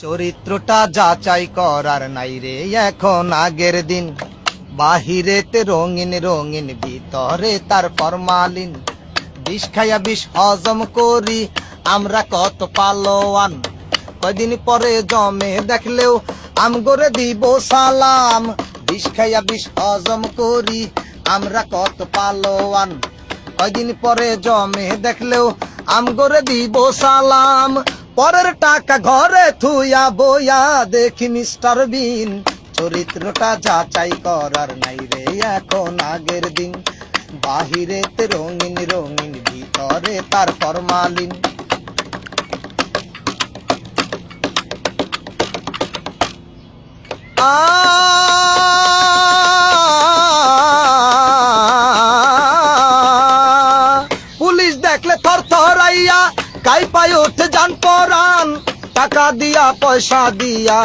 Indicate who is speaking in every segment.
Speaker 1: চরিত্রটা যাচাই করার নাই রে এখন আগের দিন। বাহিরেতে রঙিন রঙিন, ভিতরে তার ফরমালিন। বিষ খাইয়া বিষ হজম করি আমরা কত পালোয়ান। কয়দিন পরে জমে দেখলেও আমগরে দিব সালাম। বিষ খাইয়া বিষ হজম করি আমরা কত পালোয়ান। কয়দিন পরে জমে দেখলেও আমগরে দিব সালাম। পরের টাকা ঘরে থুইয়া বইয়া দেখি মিস্টার বিন। চরিত্রটা যাচাই করার নাই রে এখন আগের দিন। বাহিরেতে রঙিন রঙিন, ভিতরে তার ফরমালিন। পুলিশ দেখলে থর থরাইয়া কাই পায় ওঠে যান পরান। টাকা দিয়া পয়সা দিয়া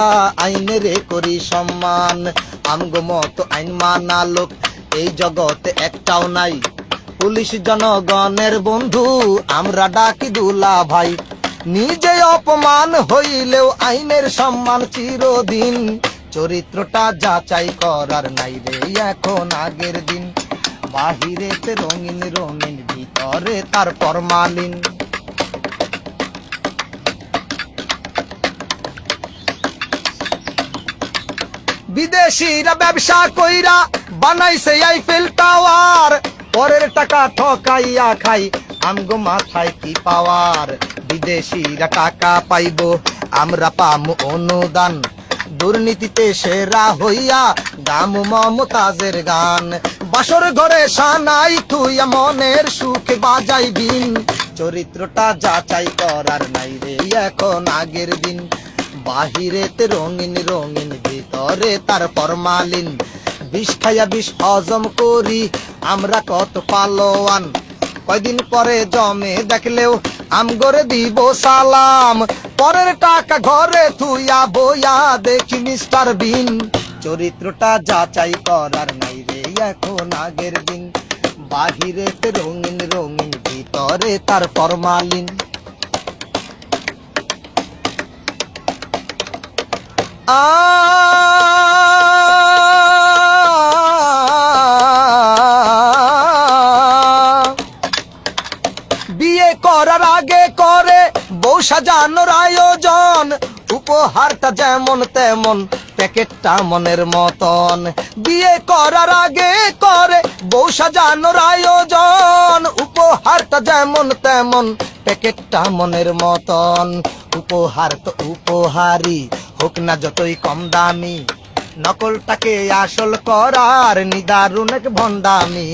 Speaker 1: আইনেরে করি সম্মান। আমগো মতো আইন মানা লোক এই জগতে একটাও নাই। পুলিশ জনগণের বন্ধু, আমরা ডাকি দুলা ভাই। নিজে অপমান হইলেও আইনের সম্মান চিরদিন। চরিত্রটা যাচাই করার নাই রে এখন আগের দিন। বাহিরেতে রঙিন রঙিন, ভিতরে তার ফরমালিন। বিদেশিরা ব্যবসা কইরা বানাইছে আইফেল টাওয়ার। পরের টাকা ঠকাইয়া খাই আমগো মাথায় কি পাওয়ার। বিদেশিরা টাকা পাইব আমরা পামু অনুদান। দুর্নীতিতে সেরা হইয়া গামু মমতাজের গান। বাসর ঘরে সানাই থুইয়া মনের সুখে বাজাই বিন। চরিত্রটা যাচাই করার নাই রে এখন আগের দিন। বাহিরেতে রঙিন রঙিন, ভিতরে তার ফরমালিন। বিষ খাইয়া বিষ হজম করি আমরা কত পালোয়ান। কয়দিন পরে জমে দেখলেও আমগরে দিব সালাম। পরের টাকা ঘরে থুইয়া বইয়া দেখি মিস্টার বিন। চরিত্রটা যাচাই করার নাই রে এখন আগের দিন। বাহিরেতে রঙিন রঙিন, ভিতরে তার ফরমালিন। বিয়ে করার আগে করে বউ সাজানোর আয়োজন। উপহারটা যেমন তেমন, প্যাকেটটা মনের মতন। বিয়ে করার আগে করে বউ সাজানোর আয়োজন। উপহারটা যেমন তেমন, প্যাকেটটা মনের মতন। উপহার তো উপহারই হোক না যতই কম দামি। নকলটাকে আসল করার নিদারুণ এক ভণ্ডামি।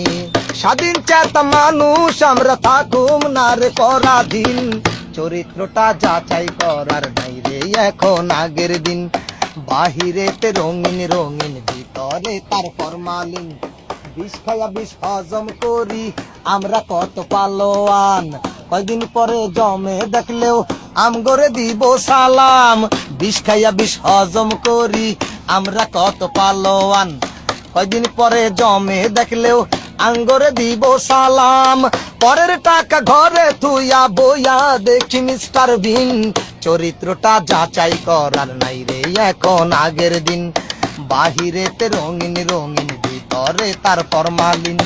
Speaker 1: স্বাধীন চেতা মানুষ আমরা থাকুম না রে পরাধীন। চরিত্রটা যাচাই করার নাই রে এখন আগের দিন। বাহিরেতে রঙিন রঙিন, ভিতরে তার ফরমালিন। বিষ খাইয়া বিষ হজম করি আমরা কত পালোয়ান। কয়দিন পরে জমে দেখলেও আমগরে দিব সালাম। বিষ খাইয়া বিষ হজম করি আমরা কত পালোয়ান। কয়দিন পরে জমে দেখলেও আঙ্গরে দিব সালাম। পরের টাকা ঘরে থুইয়া বইয়া দেখি মিস্টার বিন। চরিত্রটা যাচাই করার নাই রে এখন আগের দিন। বাহিরেতে রঙিন রঙিন, ভিতরে তার ফরমালিন।